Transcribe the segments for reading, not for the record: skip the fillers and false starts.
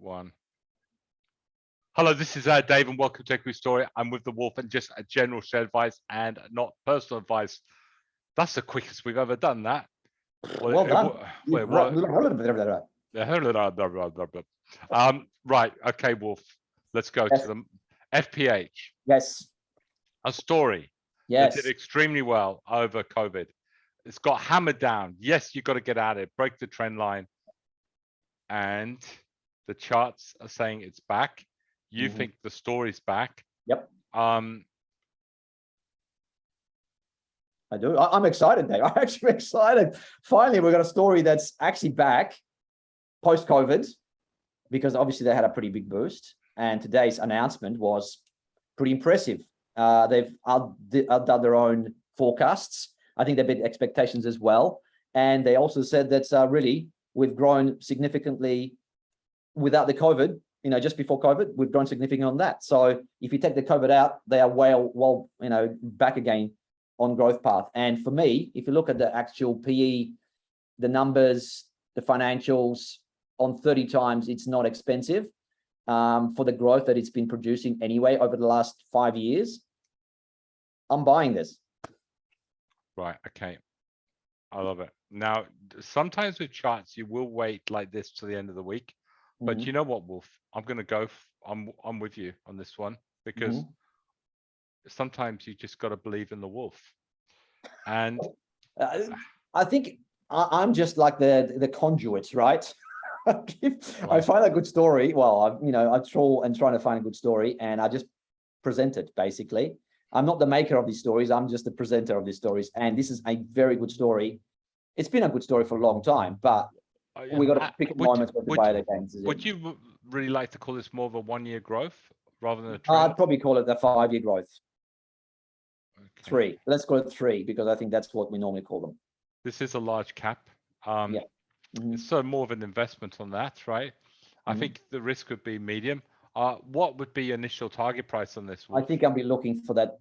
one. Hello, this is Dave, and welcome to Equities Story. I'm with the Wolf, and just a general share advice and not personal advice. That's the quickest we've ever done that. Well done. Right. Okay, Wolf. Let's go to them. FPH. Yes. A story that did extremely well over COVID. It's got hammered down. Yes, you've got to get at it, break the trend line. And the charts are saying it's back. You think the story's back. Yep. I do. I'm excited, Dave. I'm actually excited. Finally, we've got a story that's actually back post-COVID, because obviously they had a pretty big boost. And today's announcement was pretty impressive. They've outdone their own forecasts. I think they beat expectations as well. And they also said that really we've grown significantly without the COVID. Just before COVID, we've grown significantly on that. So if you take the COVID out, they are well, back again on growth path. And for me, if you look at the actual PE, the numbers, the financials on 30 times, it's not expensive for the growth that it's been producing anyway over the last 5 years. I'm buying this. Right. Okay. I love it. Now, sometimes with charts, you will wait like this to the end of the week. But you know what, Wolf? I'm going to go. I'm with you on this one, because sometimes you just got to believe in the wolf. And I think I'm just like the conduit, right? I find a good story. Well, I trawl and trying to find a good story, and I just present it. Basically, I'm not the maker of these stories. I'm just the presenter of these stories. And this is a very good story. It's been a good story for a long time, but we got to pick a moment to buy it again. Would you really like to call this more of a 1-year growth rather than a trend? trend? I'd probably call it a 5-year growth. Okay. 3. Let's call it 3, because I think that's what we normally call them. This is a large cap. It's so more of an investment on that, right? I think the risk would be medium. What would be your initial target price on this one? I think I'll be looking for that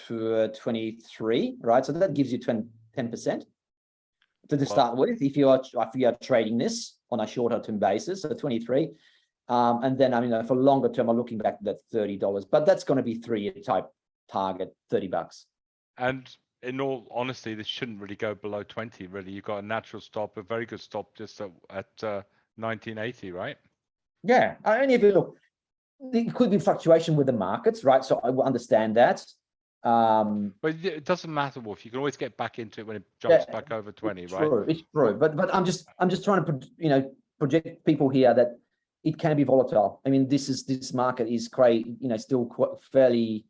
to 23, right? So that gives you 10%. To start with, if you are trading this on a shorter term basis, so 23, and then for longer term, I'm looking back at that $30, but that's going to be 3-year type target, $30. And in all honesty, this shouldn't really go below 20. Really, you've got a natural stop, a very good stop, just at 1980, right? Yeah, and if you look, it could be fluctuation with the markets, right? So I understand that. But it doesn't matter, Wolf. You can always get back into it when it jumps back over 20, right? It's true. But I'm just trying to project people here that it can be volatile. I mean, this market is still fairly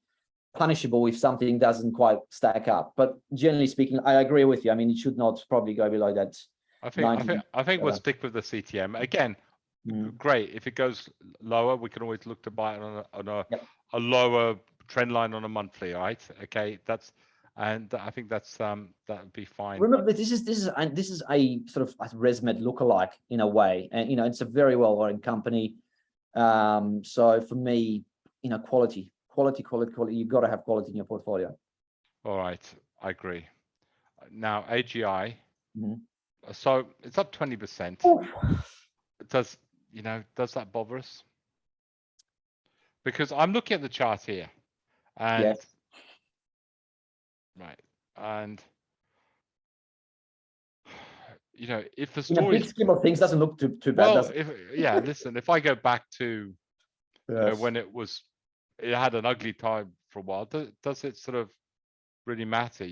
punishable if something doesn't quite stack up. But generally speaking, I agree with you. I mean, it should not probably go below that. I think we'll stick with the CTM again. Great. If it goes lower, we can always look to buy it on a lower trend line on a monthly, right? Okay, I think that would be fine. Remember, this is a sort of a ResMed lookalike in a way, and it's a very well-run company. So for me, quality. You've got to have quality in your portfolio. All right, I agree. Now AGI, so it's up 20%. Does that bother us? Because I'm looking at the chart here. And right, and if the story, in a big scheme of things, doesn't look too bad. Well, listen, if I go back to when it had an ugly time for a while, does it sort of really matter?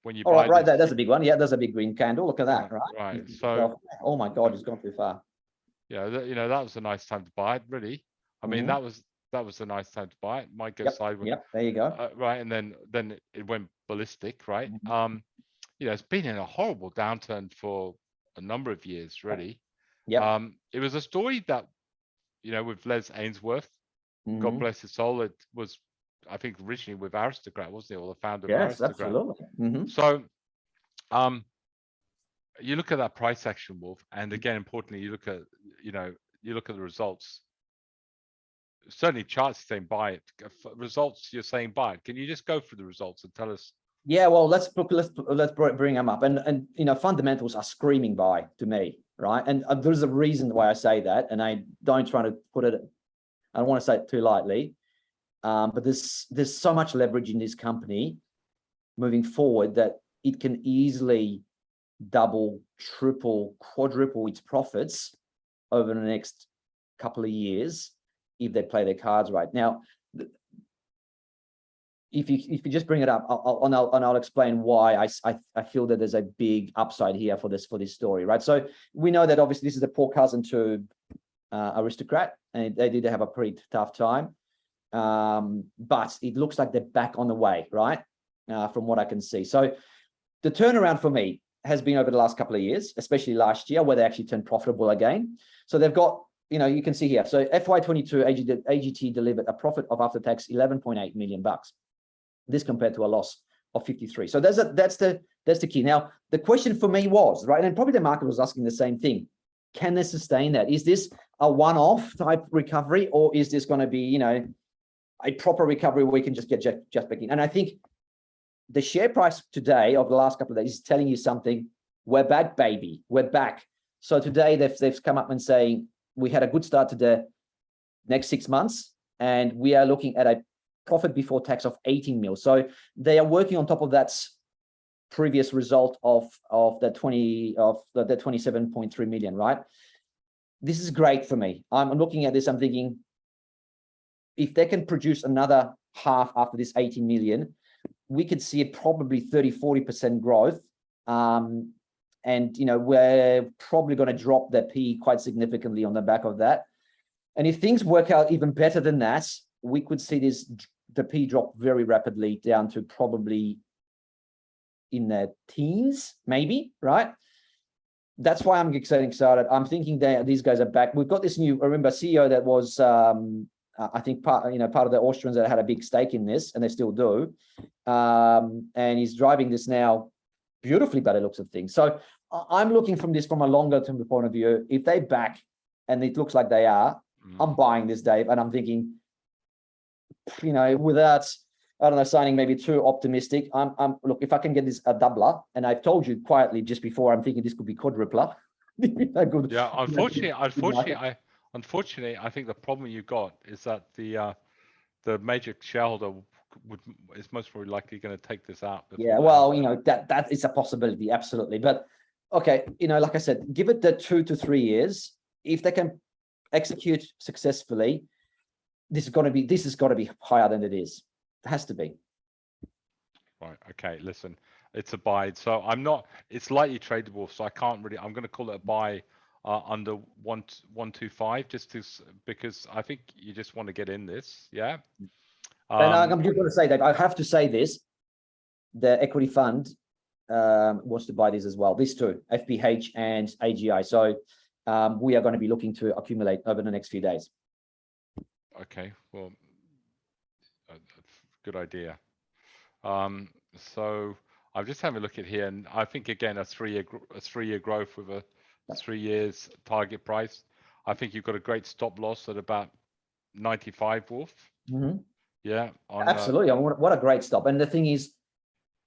When you buy right there, that's a big one. Yeah, there's a big green candle. Look at that, right? Right. So, oh my God, it's gone too far. Yeah, that was a nice time to buy it. Really, I mean, that was a nice time to buy it. Might go sideways. Yep, there you go. Right, and then it went ballistic, right? It's been in a horrible downturn for a number of years, really. Yeah. It was a story that, with Les Ainsworth, God bless his soul, it was, I think, originally with Aristocrat, wasn't it? Or the founder of Aristocrat. Absolutely. So, you look at that price action, Wolf, and again, importantly, you look at the results. Certainly charts saying buy it. Results, you're saying buy it. Can you just go through the results and tell us Yeah, well, let's bring them up, and you know, fundamentals are screaming by to me, right? And there's a reason why I say that, and I don't try to put it. I don't want to say it too lightly, but there's so much leverage in this company moving forward that it can easily double, triple, quadruple its profits over the next couple of years if they play their cards right. Now, if you just bring it up, I'll explain why I feel that there's a big upside here for this story, right? So we know that obviously this is a poor cousin to Aristocrat, and they did have a pretty tough time, but it looks like they're back on the way, right? From what I can see. So the turnaround for me has been over the last couple of years, especially last year, where they actually turned profitable again. So they've got, you know, you can see here. So FY22 AGT delivered a profit of after tax 11.8 million bucks. This compared to a loss of 53. So that's the key. Now, the question for me was, right, and probably the market was asking the same thing. Can they sustain that? Is this a one-off type recovery, or is this going to be, you know, a proper recovery where we can just get just back in? And I think the share price today of the last couple of days is telling you something. We're back, baby. We're back. So today they've come up and saying we had a good start to the next 6 months, and we are looking at a profit before tax of 18 mil. So they are working on top of that previous result of the 27.3 million, right? This is great for me. I'm looking at this, I'm thinking, if they can produce another half after this 18 million, we could see probably 30-40% growth. And you know, we're probably going to drop the P quite significantly on the back of that. And if things work out even better than that, we could see the P drop very rapidly down to probably in the teens, maybe, right? That's why I'm excited. I'm thinking that these guys are back. We've got this new, remember, CEO that was, I think, part of the Austrians that had a big stake in this, and they still do. And he's driving this now beautifully by the looks of things. So I'm looking from a longer term point of view. If they back, and it looks like they are, I'm buying this, Dave, and I'm thinking, you know, without, I don't know, signing maybe too optimistic, look, if I can get this a doubler, and I've told you quietly just before, I'm thinking this could be quadrupler. Yeah, unfortunately, I think the problem you got is that the major shareholder is most probably likely going to take this out. Yeah, well, you know, that is a possibility, absolutely. But okay, you know, like I said, give it the 2 to 3 years. If they can execute successfully, this is got to be higher than it is. It has to be. Right. Okay. Listen, it's a buy. So it's lightly tradable. So I can't really. I'm going to call it a buy under 125, because I think you just want to get in this. Yeah. And I'm just going to say that I have to say this: the equity fund wants to buy these as well. These two, FPH and AGI. So we are going to be looking to accumulate over the next few days. Okay. Well, good idea. So I'm just having a look at here, and I think again a three-year growth with a 3 years target price. I think you've got a great stop loss at about 95, Wolf. Mm-hmm. Yeah, absolutely. What a great stop. And the thing is,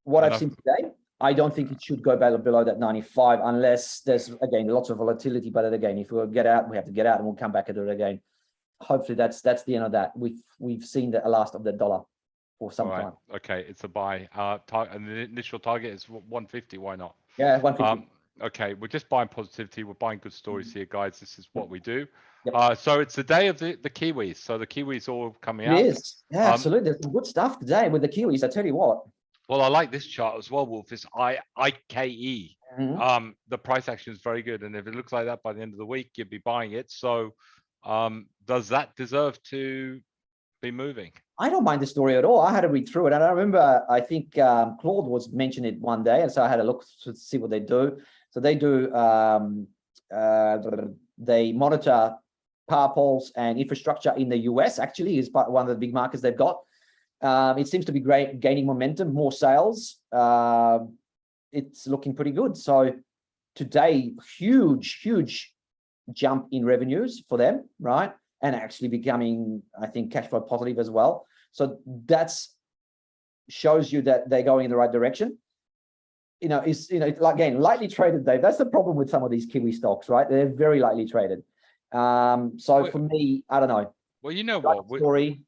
what I've seen today, I don't think it should go below that 95 unless there's, again, lots of volatility. But again, if we'll get out, we have to get out, and we'll come back and do it again. Hopefully that's the end of that. We've seen the last of the dollar for some time. Okay, it's a buy. And the initial target is 150. Why not? Yeah, 150. Okay, we're just buying positivity. We're buying good stories here, guys. This is what we do. Yep. So it's the day of the Kiwis. So the Kiwis all coming out. It is. Yeah, absolutely. There's some good stuff today with the Kiwis. I tell you what. Well, I like this chart as well, Wolf. It's IKE. Mm-hmm. The price action is very good, and if it looks like that by the end of the week, you'll be buying it. So, does that deserve to be moving? I don't mind the story at all. I had to read through it, and I remember I think Claude was mentioning it one day, and so I had a look to see what they do. So they do they monitor power poles and infrastructure in the US. Actually, is one of the big markets they've got. It seems to be great, gaining momentum, more sales. It's looking pretty good. So today, huge jump in revenues for them, right? And actually becoming, I think, cash flow positive as well. So that's shows you that they're going in the right direction. Is like, again, lightly traded, Dave. That's the problem with some of these Kiwi stocks, right? They're very lightly traded. So for me, I don't know. Well, you know Like what? story,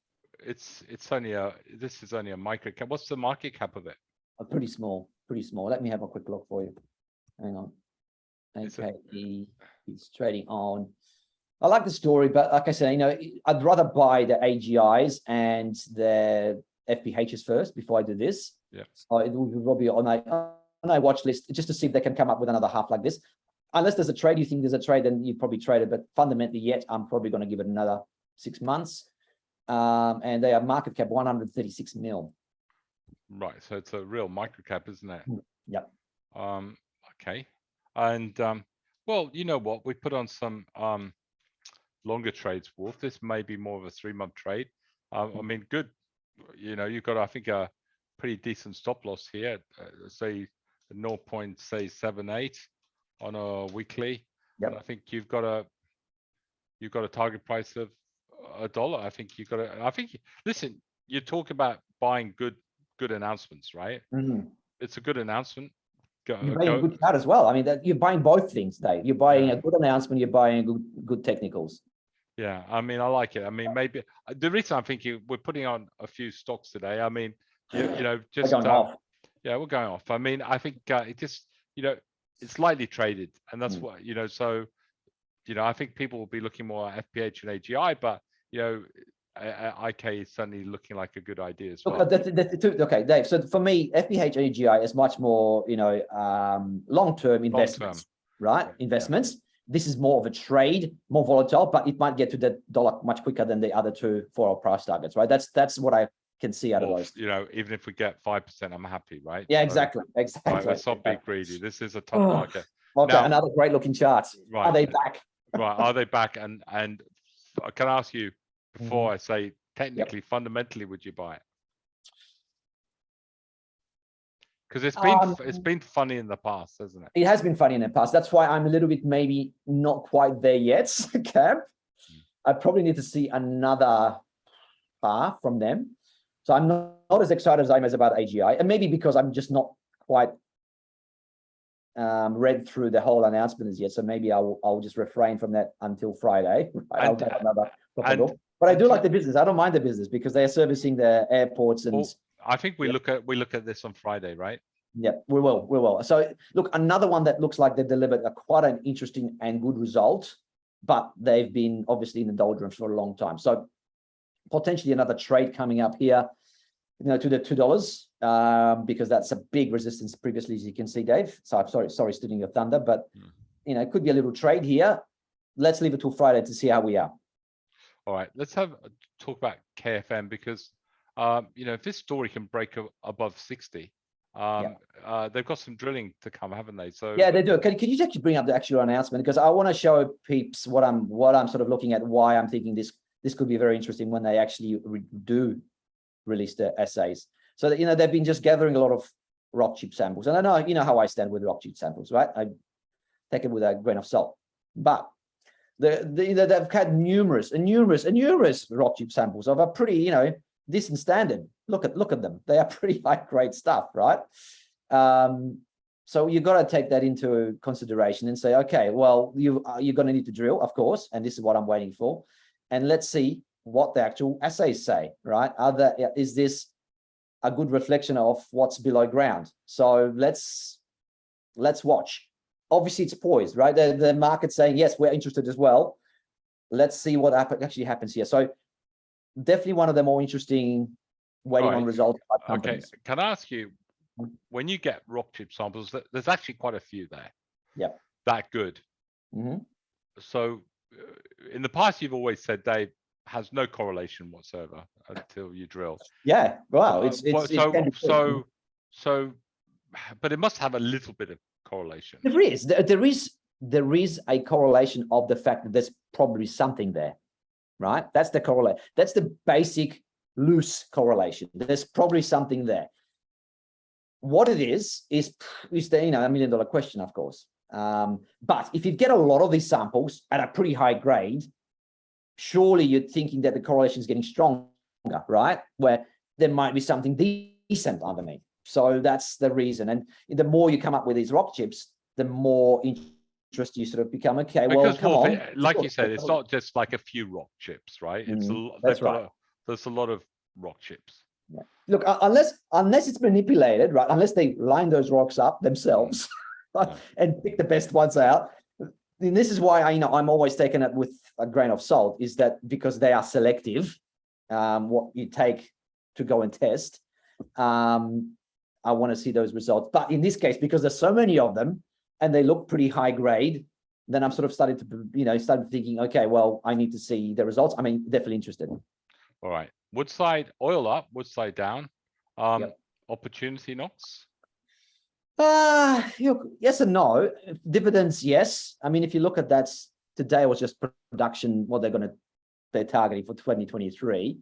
It's only this is only a micro cap. What's the market cap of it? pretty small. Let me have a quick look for you. Hang on. Okay, he's trading on. I like the story, but like I said, I'd rather buy the AGIs and the FPHs first before I do this. Yeah. So it will be on a watch list just to see if they can come up with another half like this. Unless there's a trade, you think there's a trade, then you probably trade it. But fundamentally, yet I'm probably going to give it another 6 months. And they are market cap 136 mil. Right. So it's a real micro cap, isn't it? Yep. Okay. And well, you know what? We put on some longer trades, Wolf. This may be more of a 3-month trade. I mean, good. You've got, I think, a pretty decent stop loss here. Say 0.78 on a weekly. Yep. And I think you've got a target price of $1. I think you've got to. I think. Listen, you talk about buying good announcements, right? Mm-hmm. It's a good announcement. You're buying a good chart as well. I mean, you're buying both things, Dave. You're buying a good announcement. You're buying good technicals. Yeah, I mean, I like it. I mean, maybe the reason I'm thinking we're putting on a few stocks today. I mean, just we're going off. Yeah, we're going off. I mean, I think it just it's lightly traded, and that's what So, I think people will be looking more at FPH and AGI, but IK is certainly looking like a good idea as well. Okay, Dave. So for me, FPH and AGI is much more long-term investments, right? Investments. Yeah. This is more of a trade, more volatile, but it might get to the dollar much quicker than the other two for our price targets, right? That's what I can see out of those. Even if we get 5%, I'm happy, right? Yeah, exactly. Right, let's not be greedy. This is a tough market. Okay, now, another great looking chart. Right. Are they back? Right, are they back? And can I ask you before I say technically, fundamentally, would you buy it? Because it's been funny in the past, hasn't it? It has been funny in the past. That's why I'm a little bit maybe not quite there yet, Cam. I probably need to see another bar from them. So I'm not as excited as I am about AGI, and maybe because I'm just not quite read through the whole announcement as yet. So maybe I'll just refrain from that until Friday. I'll get another look. But I do like the business. I don't mind the business because they are servicing the airports and. I think we look at this on Friday, right? Yeah, we will. So look, another one that looks like they delivered quite an interesting and good result, but they've been obviously in the doldrums for a long time. So potentially another trade coming up here, to the $2, because that's a big resistance previously, as you can see, Dave. So I'm sorry, stealing your thunder, but it could be a little trade here. Let's leave it till Friday to see how we are. All right, let's talk about KFM because if this story can break above 60, they've got some drilling to come, haven't they? So yeah, they do. Can you actually bring up the actual announcement, because I want to show peeps what I'm sort of looking at, why I'm thinking this could be very interesting when they actually do release the essays. So that they've been just gathering a lot of rock chip samples, and I know how I stand with rock chip samples, right? I take it with a grain of salt, but they've had numerous rock chip samples of a pretty decent standard. Look at them. They are pretty high grade stuff, right? So you've got to take that into consideration and say, okay, well, you're going to need to drill, of course, and this is what I'm waiting for. And let's see what the actual assays say, right? Is this a good reflection of what's below ground? So let's watch. Obviously, it's poised, right? The market's saying, yes, we're interested as well. Let's see what actually happens here. So definitely one of the more interesting waiting on results type companies. Okay, can I ask you, when you get rock chip samples, there's actually quite a few there. Yeah. That good. Mm-hmm. So in the past, you've always said Dave has no correlation whatsoever until you drill. Yeah. Wow. So, but it must have a little bit of correlation. There is a correlation of the fact that there's probably something there, right? That's the correlation. That's the basic loose correlation. There's probably something there. What it is the $1 million question, of course. But if you get a lot of these samples at a pretty high grade, surely you're thinking that the correlation is getting stronger, right? Where there might be something deeper decent underneath. So that's the reason. And the more you come up with these rock chips, the more interest you sort of become. Okay, well, Because come Wolf, on. like you said, it's not just like a few rock chips, right? It's a lot. That's right. There's a lot of rock chips. Yeah. Look, unless it's manipulated, right? Unless they line those rocks up themselves and pick the best ones out. And this is why I'm always taking it with a grain of salt, is that because they are selective, what you take to go and test. I want to see those results. But in this case, because there's so many of them and they look pretty high grade, then I'm sort of started to, started thinking, okay, well, I need to see the results. I mean, definitely interested. All right. Woodside oil up, Woodside down. Yep. Opportunity knocks. Yes and no. Dividends, yes. I mean, if you look at that, today was just production, what they're targeting for 2023,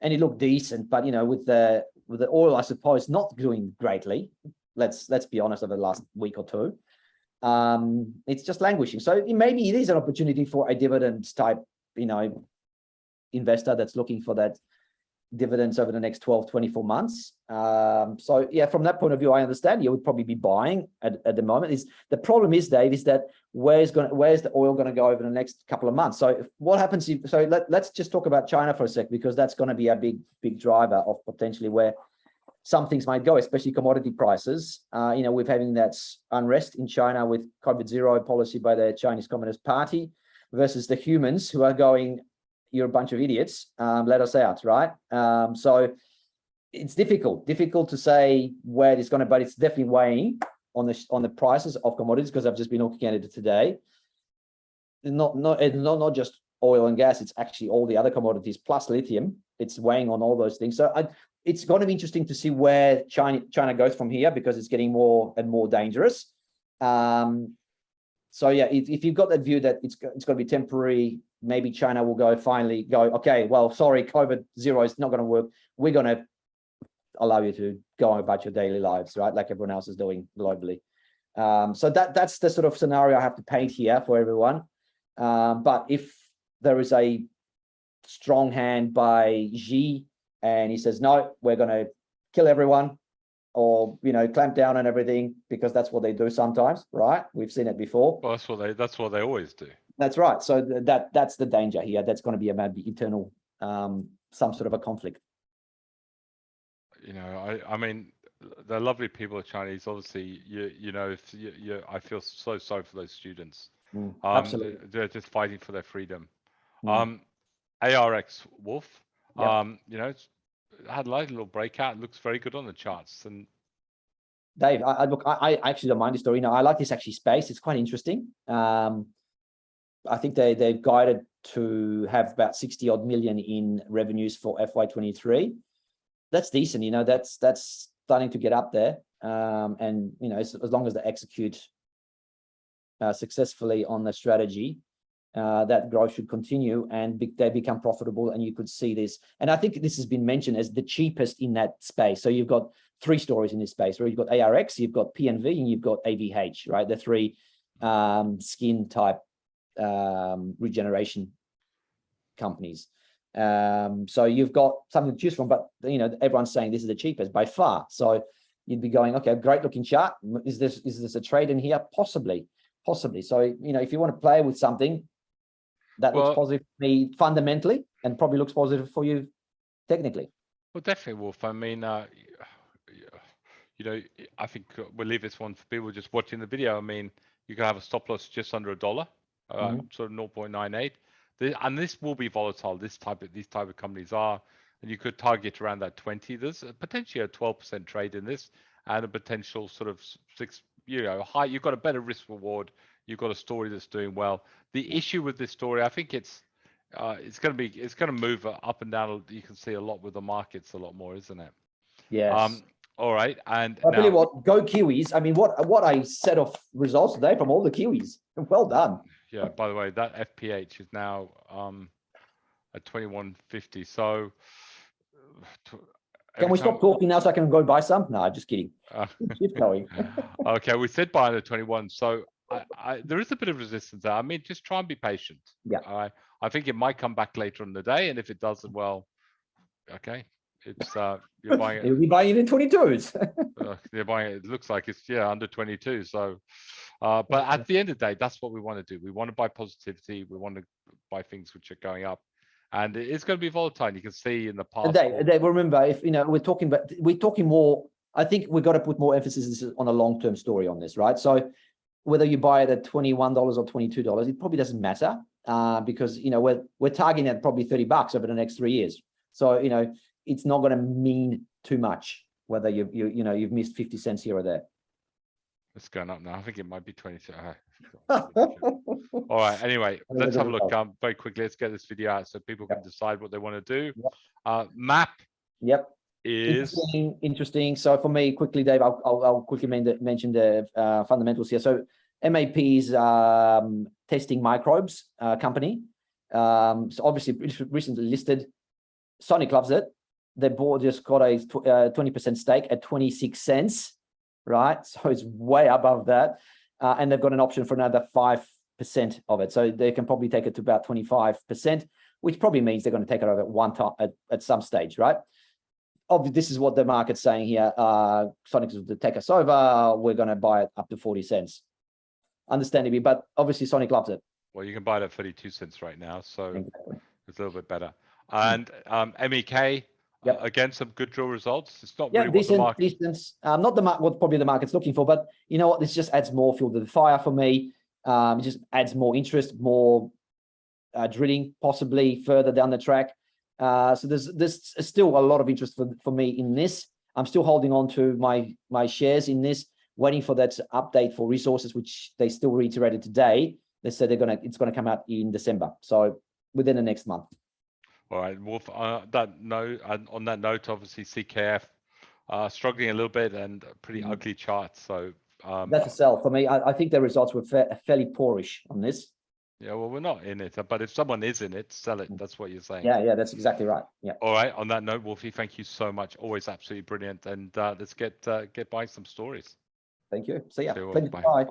and it looked decent. But with the oil, I suppose, not doing greatly. Let's be honest, over the last week or two, it's just languishing. So maybe it is an opportunity for a dividend type, investor that's looking for that dividends over the next 12, 24 months. So yeah, from that point of view, I understand you would probably be buying at the moment. The problem is, Dave, is that where's the oil going to go over the next couple of months? So what happens if, let's just talk about China for a sec, because that's going to be a big driver of potentially where some things might go, especially commodity prices. We're having that unrest in China with COVID-0 policy by the Chinese Communist Party versus the humans who are going, you're a bunch of idiots, let us out, right? So it's difficult to say where it's going to, but it's definitely weighing on the prices of commodities, because I've just been looking at it today. It's not just oil and gas, it's actually all the other commodities plus lithium. It's weighing on all those things. So it's going to be interesting to see where China goes from here, because it's getting more and more dangerous. So yeah, if you've got that view that it's going to be temporary, maybe China will finally go, okay, well, sorry, COVID-0 is not going to work. We're going to allow you to go about your daily lives, right? Like everyone else is doing globally. So that's the sort of scenario I have to paint here for everyone. But if there is a strong hand by Xi and he says, no, we're going to kill everyone, or clamp down on everything, because that's what they do sometimes, right? We've seen it before. Well, that's what they always do. That's right. So that's the danger here. That's going to be a maybe internal some sort of a conflict. I mean, they're lovely people, Chinese. Obviously, I feel so sorry for those students. Absolutely, they're just fighting for their freedom. ARX Wolf, yep. It's had a little breakout. It looks very good on the charts. And Dave, I actually don't mind the story. I like this actually space. It's quite interesting. I think they've guided to have about 60 odd million in revenues for FY23. That's decent. That's starting to get up there. And as long as they execute successfully on the strategy, that growth should continue and they become profitable. And you could see this. And I think this has been mentioned as the cheapest in that space. So you've got three stories in this space, where you've got ARX, you've got PNV, and you've got AVH, right? The three skin type regeneration companies. So you've got something to choose from, but everyone's saying this is the cheapest by far. So you'd be going, okay, great looking chart. Is this a trade in here? Possibly. So if you want to play with something that looks positive for me fundamentally, and probably looks positive for you technically. Well, definitely, Wolf. I mean, I think we'll leave this one for people just watching the video. I mean, you can have a stop loss just under $1, sort of 0.98. And this will be volatile. These type of companies are, and you could target around that 20. There's potentially a 12% trade in this, and a potential sort of high. You've got a better risk reward. You've got a story that's doing well. The issue with this story, I think it's going to move up and down. You can see a lot with the markets, a lot more, isn't it? Yes. All right. And I'll tell you what, go Kiwis. I mean, what a set of results today from all the Kiwis. Well done. Yeah, by the way, that FPH is now at 2150. So can we stop talking now so I can go buy some? No, just kidding. Keep going. Okay, we said buy under 21. So there is a bit of resistance there. I mean, just try and be patient. Yeah. I think it might come back later in the day, and if it doesn't, well, okay, It's you're buying You'll it. be buying it in 22s. They're buying it. It looks like it's under 22. So, but at the end of the day, that's what we want to do. We want to buy positivity. We want to buy things which are going up, and it's going to be volatile. You can see in the past. They remember, if we're talking more. I think we've got to put more emphasis on a long-term story on this, right? So whether you buy it at $21 or $22, it probably doesn't matter because we're targeting at probably $30 over the next 3 years. So it's not going to mean too much whether you've missed 50 cents here or there. It's going up now. I think it might be 22. All right. Anyway, let's have a look very quickly. Let's get this video out so people can decide what they want to do. Map. Yep. Is interesting. So for me, quickly, Dave, I'll quickly mention the fundamentals here. So MAP is testing microbes company. So obviously recently listed. Sonic loves it. Their board just got a 20% stake at 26 cents, right? So it's way above that. And they've got an option for another 5% of it. So they can probably take it to about 25%, which probably means they're going to take it over at one time at some stage, right? Obviously, this is what the market's saying here. Sonic is to take us over. We're going to buy it up to 40 cents. Understandably, but obviously Sonic loves it. Well, you can buy it at 32 cents right now. So exactly. It's a little bit better. And MEK, again, some good drill results. It's not really decent, what the market... decent. Not what probably the market's looking for, but you know what? This just adds more fuel to the fire for me. It just adds more interest, more drilling, possibly further down the track. So there's still a lot of interest for me in this. I'm still holding on to my shares in this, waiting for that update for resources, which they still reiterated today. They said it's gonna come out in December, so within the next month. All right, Wolf. On that note, obviously CKF struggling a little bit and pretty ugly charts. So that's a sell for me. I think the results were fairly poorish on this. Yeah, well, we're not in it, but if someone is in it, sell it. That's what you're saying. Yeah, that's exactly right. Yeah. All right. On that note, Wolfie, thank you so much. Always absolutely brilliant. And let's get buying some stories. Thank you. See ya. Bye.